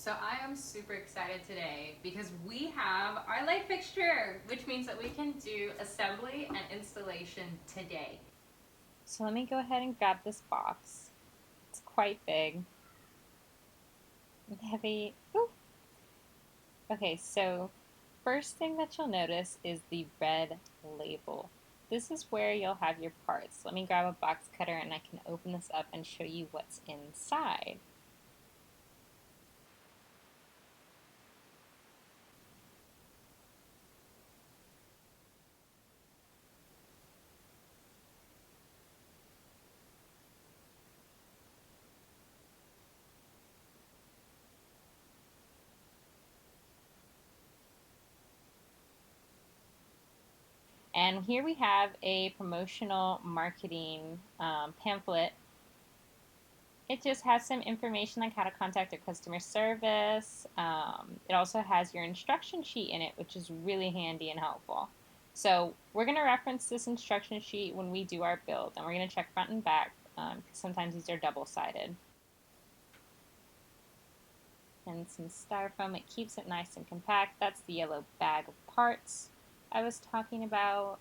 So I am super excited today because we have our light fixture, which means that we can do assembly and installation today. So let me go ahead and grab this box. It's quite big and heavy. Ooh. Okay, so first thing that you'll notice is the red label. This is where you'll have your parts. Let me grab a box cutter and I can open this up and show you what's inside. And here we have a promotional marketing pamphlet. It just has some information like how to contact your customer service. It also has your instruction sheet in it, which is really handy and helpful. So we're going to reference this instruction sheet when we do our build, and we're going to check front and back because sometimes these are double-sided. And some styrofoam, it keeps it nice and compact. That's the yellow bag of parts I was talking about.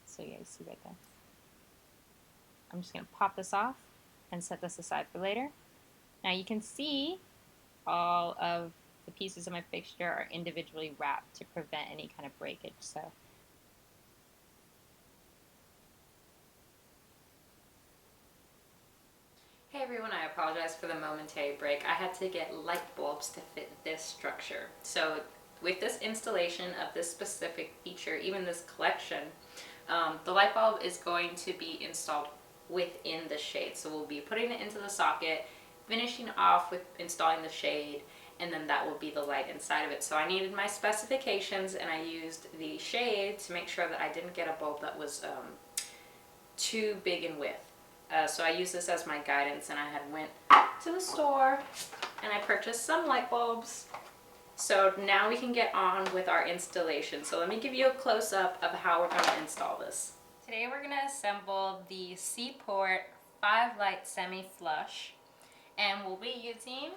So yeah, you see right there. I'm just going to pop this off and set this aside for later. Now you can see all of the pieces of my fixture are individually wrapped to prevent any kind of breakage. So Hey everyone, I apologize for the momentary break. I had to get light bulbs to fit this structure. So with this installation of this specific feature, even this collection, the light bulb is going to be installed within the shade. So we'll be putting it into the socket, finishing off with installing the shade, and then that will be the light inside of it. So I needed my specifications and I used the shade to make sure that I didn't get a bulb that was too big in width. So I used this as my guidance, and I had went to the store and I purchased some light bulbs. So now we can get on with our installation. So let me give you a close-up of how we're going to install this. Today we're going to assemble the C-port 5-light semi-flush, and we'll be using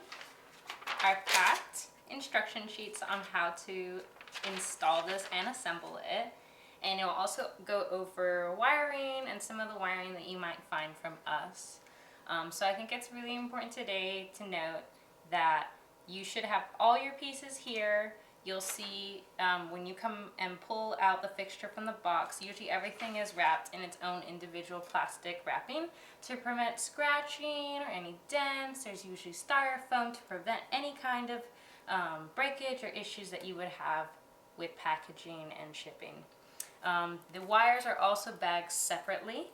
our packed instruction sheets on how to install this and assemble it. And it will also go over wiring and some of the wiring that you might find from us. So I think it's really important today to note that you should have all your pieces here. You'll see when you come and pull out the fixture from the box, usually everything is wrapped in its own individual plastic wrapping to prevent scratching or any dents. There's usually styrofoam to prevent any kind of breakage or issues that you would have with packaging and shipping. The wires are also bagged separately.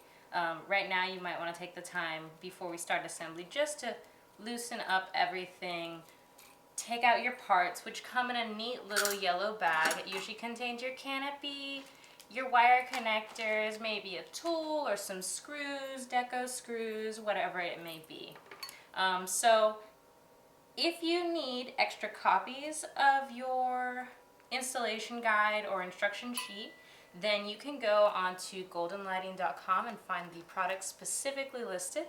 Right now you might want to take the time before we start assembly just to loosen up everything. Take out your parts, which come in a neat little yellow bag. It usually contains your canopy, your wire connectors, maybe a tool or some screws, deco screws, whatever it may be. So if you need extra copies of your installation guide or instruction sheet, then you can go onto goldenlighting.com and find the products specifically listed.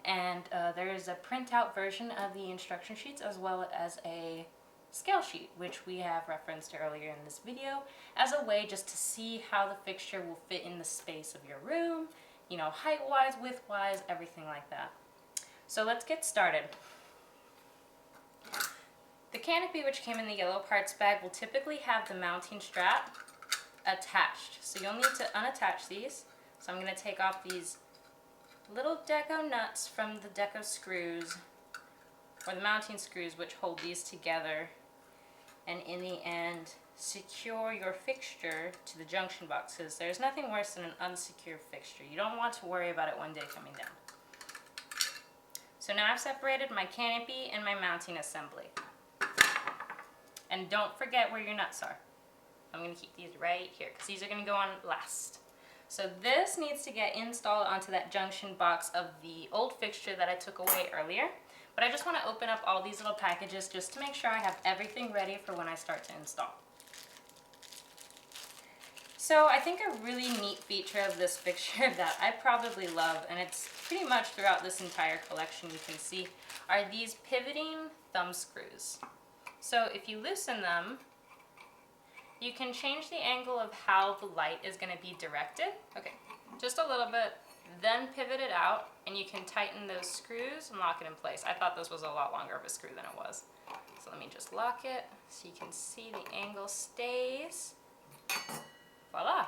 And there is a printout version of the instruction sheets as well as a scale sheet, which we have referenced earlier in this video as a way just to see how the fixture will fit in the space of your room, you know, height-wise, width-wise, everything like that. So let's get started. The canopy, which came in the yellow parts bag, will typically have the mounting strap attached. So you'll need to unattach these. So I'm going to take off these little deco nuts from the deco screws, or the mounting screws, which hold these together, and in the end secure your fixture to the junction box, because there's nothing worse than an unsecure fixture. You don't want to worry about it one day coming down. So now I've separated my canopy and my mounting assembly. And don't forget where your nuts are. I'm going to keep these right here because these are going to go on last. So this needs to get installed onto that junction box of the old fixture that I took away earlier. But I just want to open up all these little packages just to make sure I have everything ready for when I start to install. So I think a really neat feature of this fixture that I probably love, and it's pretty much throughout this entire collection you can see, are these pivoting thumb screws. So if you loosen them, you can change the angle of how the light is going to be directed. Okay, just a little bit, then pivot it out, and you can tighten those screws and lock it in place. I thought this was a lot longer of a screw than it was. So let me just lock it so you can see the angle stays. Voila!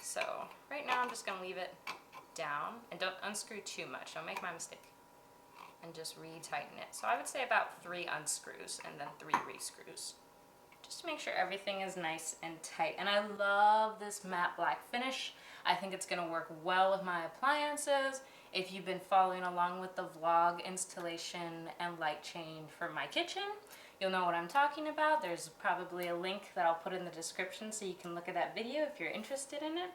So right now I'm just going to leave it down, and don't unscrew too much, don't make my mistake, and just re-tighten it. So I would say about 3 unscrews and then 3 re-screws, just to make sure everything is nice and tight. And I love this matte black finish. I think it's going to work well with my appliances. If you've been following along with the vlog installation and light change for my kitchen, you'll know what I'm talking about. There's probably a link that I'll put in the description so you can look at that video if you're interested in it.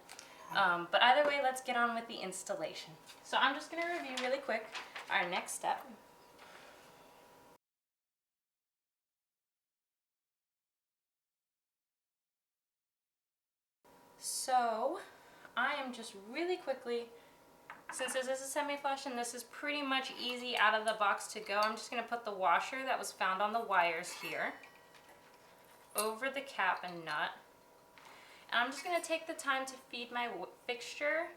But either way, let's get on with the installation. So I'm just going to review really quick our next step. So I am just really quickly, since this is a semi-flush and this is pretty much easy out of the box to go, I'm just going to put the washer that was found on the wires here over the cap and nut. And I'm just going to take the time to feed my fixture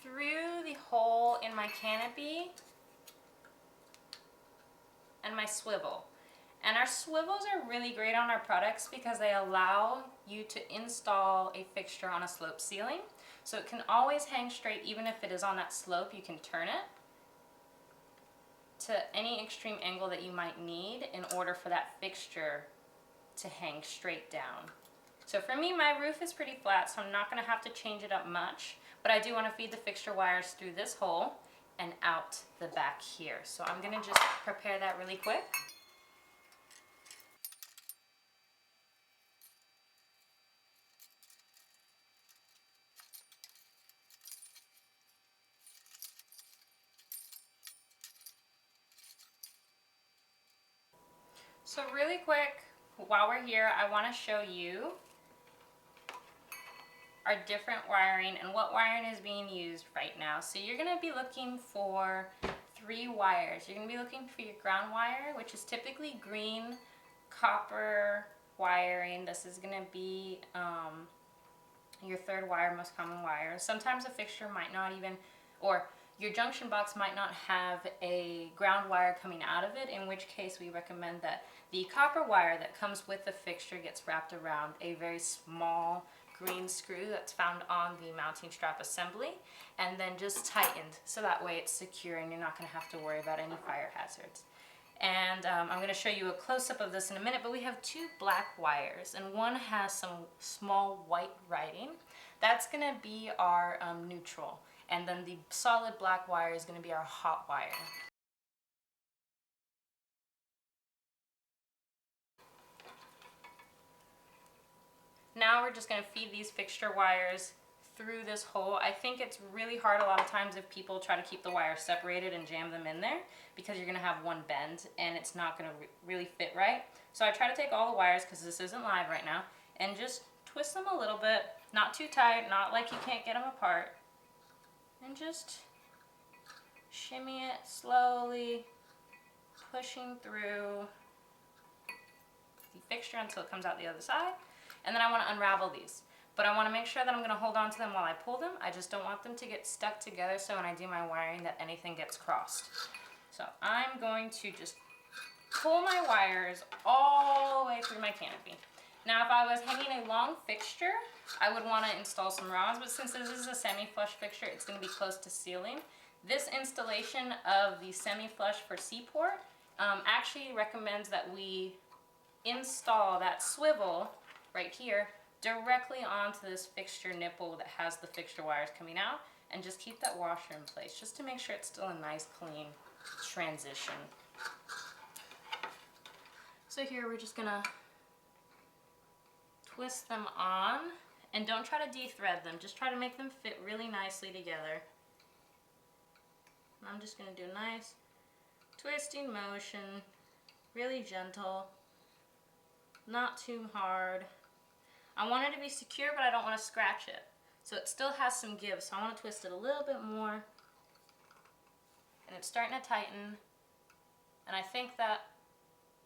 through the hole in my canopy and my swivel. And our swivels are really great on our products because they allow you to install a fixture on a slope ceiling. So it can always hang straight. Even if it is on that slope, you can turn it to any extreme angle that you might need in order for that fixture to hang straight down. So for me, my roof is pretty flat, so I'm not going to have to change it up much, but I do want to feed the fixture wires through this hole and out the back here. So I'm going to just prepare that really quick. So really quick, while we're here, I want to show you our different wiring and what wiring is being used right now. So you're going to be looking for 3 wires. You're going to be looking for your ground wire, which is typically green copper wiring. This is going to be your 3rd wire, most common wire. Sometimes a fixture might not even, or your junction box might not have a ground wire coming out of it, in which case we recommend that the copper wire that comes with the fixture gets wrapped around a very small green screw that's found on the mounting strap assembly, and then just tightened so that way it's secure and you're not going to have to worry about any fire hazards. And I'm going to show you a close-up of this in a minute, but we have 2 black wires, and one has some small white writing. That's going to be our neutral, and then the solid black wire is going to be our hot wire. Now we're just going to feed these fixture wires through this hole. I think it's really hard a lot of times if people try to keep the wires separated and jam them in there, because you're going to have one bend and it's not going to really fit right. So I try to take all the wires, because this isn't live right now, and just twist them a little bit, not too tight, not like you can't get them apart, and just shimmy it slowly, pushing through the fixture until it comes out the other side. And then I want to unravel these. But I want to make sure that I'm going to hold on to them while I pull them. I just don't want them to get stuck together, so when I do my wiring that anything gets crossed. So I'm going to just pull my wires all the way through my canopy. Now if I was hanging a long fixture, I would want to install some rods, but since this is a semi-flush fixture, it's going to be close to ceiling. This installation of the semi-flush for C-port actually recommends that we install that swivel right here directly onto this fixture nipple that has the fixture wires coming out, and just keep that washer in place just to make sure it's still a nice clean transition. So here we're just gonna twist them on, and don't try to de-thread them, just try to make them fit really nicely together. And I'm just gonna do a nice twisting motion, really gentle, not too hard. I want it to be secure, but I don't want to scratch it. So it still has some give, so I want to twist it a little bit more. And it's starting to tighten. And I think that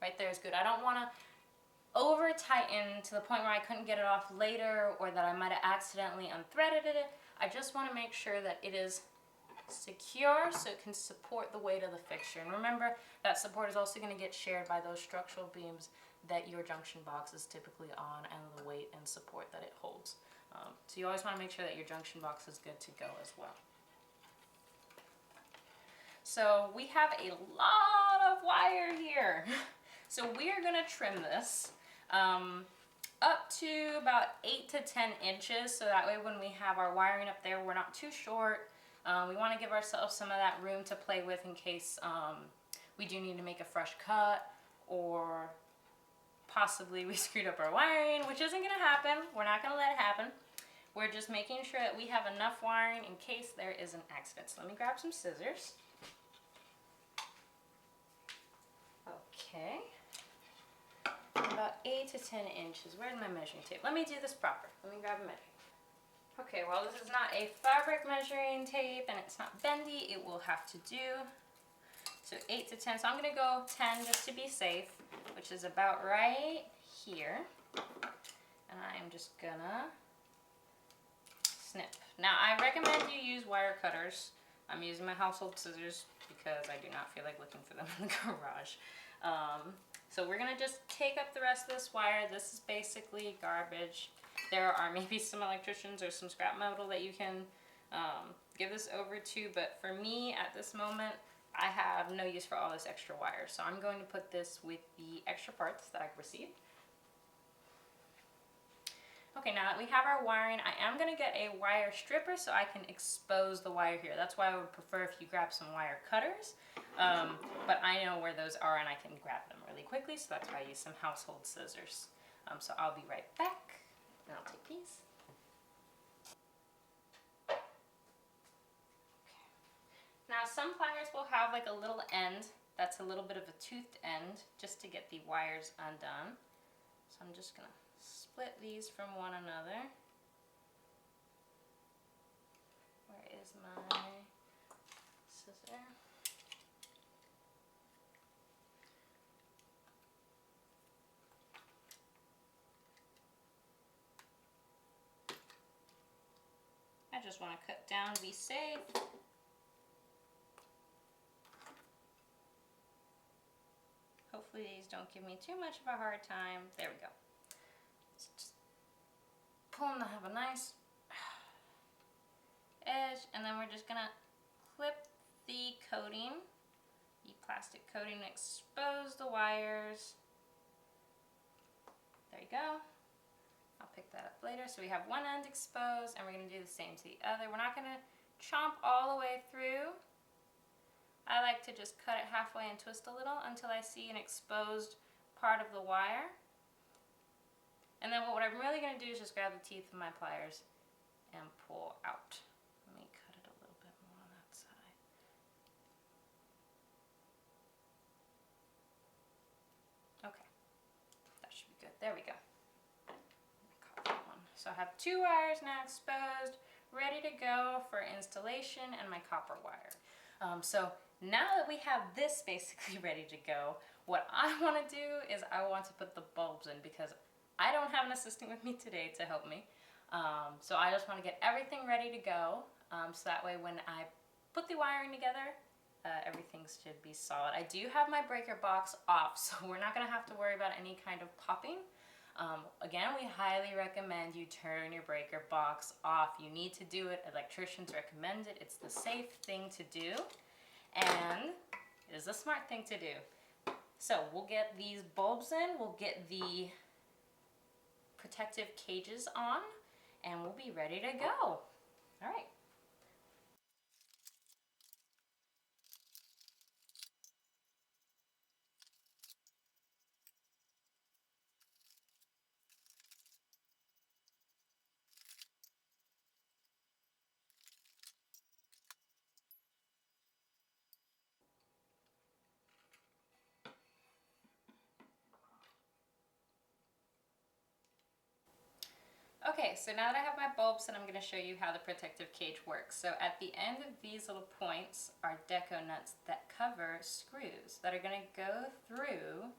right there is good. I don't want to over tighten to the point where I couldn't get it off later or that I might have accidentally unthreaded it. I just want to make sure that it is secure so it can support the weight of the fixture. And remember, that support is also going to get shared by those structural beams that your junction box is typically on and the weight and support that it holds. So you always want to make sure that your junction box is good to go as well. So we have a lot of wire here. So we are going to trim this up to about 8 to 10 inches, so that way when we have our wiring up there, we're not too short. We want to give ourselves some of that room to play with in case we do need to make a fresh cut, or possibly we screwed up our wiring, which isn't going to happen. We're not going to let it happen. We're just making sure that we have enough wiring in case there is an accident. So let me grab some scissors. Okay. About 8 to 10 inches. Where's my measuring tape? Let me do this proper. Let me grab a measuring tape. Okay, well, this is not a fabric measuring tape and it's not bendy. It will have to do. So 8 to 10. So I'm going to go 10 just to be safe, which is about right here. And I am just gonna snip. Now, I recommend you use wire cutters. I'm using my household scissors because I do not feel like looking for them in the garage. So we're gonna just take up the rest of this wire. This is basically garbage. There are maybe some electricians or some scrap metal that you can give this over to, but for me at this moment, I have no use for all this extra wire. So I'm going to put this with the extra parts that I've received. Okay, now that we have our wiring, I am going to get a wire stripper so I can expose the wire here. That's why I would prefer if you grab some wire cutters, but I know where those are and I can grab them really quickly, so that's why I use some household scissors. So I'll be right back, and I'll take these. Okay. Now some pliers will have like a little end that's a little bit of a toothed end just to get the wires undone. So I'm just going to split these from one another. Where is my scissor? I just want to cut down, be safe. Hopefully these don't give me too much of a hard time. There we go. Just pull them to have a nice edge, and then we're just gonna clip the coating, the plastic coating, and expose the wires. There you go. I'll pick that up later. So we have one end exposed, and we're gonna do the same to the other. We're not gonna chomp all the way through. I like to just cut it halfway and twist a little until I see an exposed part of the wire. And then what I'm really going to do is just grab the teeth of my pliers and pull out. Let me cut it a little bit more on that side. Okay, that should be good. There we go. Cut that one. So I have 2 wires now exposed, ready to go for installation, and my copper wire. So now that we have this basically ready to go, what I want to do is I want to put the bulbs in because I don't have an assistant with me today to help me. So I just want to get everything ready to go, so that way when I put the wiring together, everything should be solid. I do have my breaker box off, so we're not going to have to worry about any kind of popping. Again, we highly recommend you turn your breaker box off. You need to do it. Electricians recommend it. It's the safe thing to do, and it is a smart thing to do. So we'll get these bulbs in, we'll get the protective cages on, and we'll be ready to go. All right. Okay, so now that I have my bulbs, then I'm going to show you how the protective cage works. So at the end of these little points are deco nuts that cover screws that are going to go through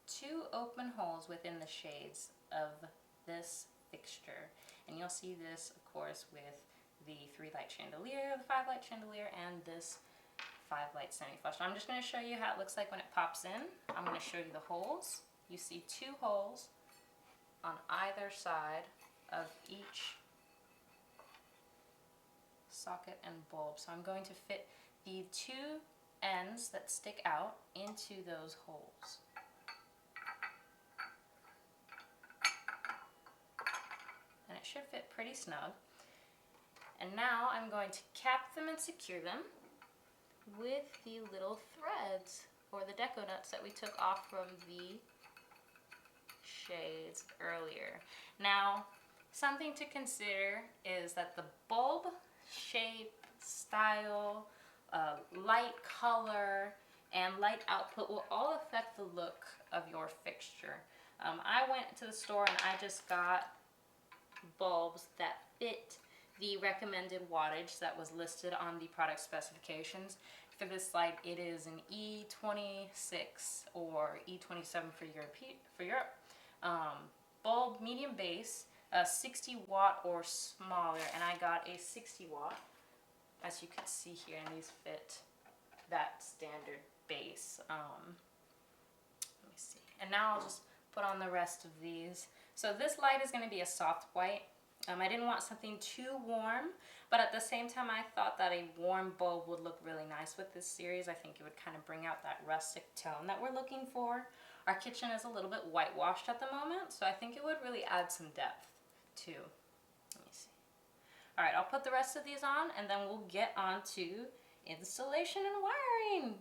2 open holes within the shades of this fixture. And you'll see this, of course, with the 3-light chandelier, the 5-light chandelier, and this 5-light semi-flush. I'm just going to show you how it looks like when it pops in. I'm going to show you the holes. You see 2 holes on either side of each socket and bulb. So I'm going to fit the 2 ends that stick out into those holes. And it should fit pretty snug. And now I'm going to cap them and secure them with the little threads or the deco nuts that we took off from the shades earlier. Now, something to consider is that the bulb shape, style, light color, and light output will all affect the look of your fixture. I went to the store and I just got bulbs that fit the recommended wattage that was listed on the product specifications. For this light, it is an E26 or E27 for Europe. Bulb, medium base, 60 watt or smaller, and I got a 60 watt, as you can see here, and these fit that standard base. Let me see. And now I'll just put on the rest of these. So this light is going to be a soft white. I didn't want something too warm, but at the same time I thought that a warm bulb would look really nice with this series. I think it would kind of bring out that rustic tone that we're looking for. Our kitchen is a little bit whitewashed at the moment, so I think it would really add some depth too. Let me see. All right, I'll put the rest of these on and then we'll get on to installation and wiring.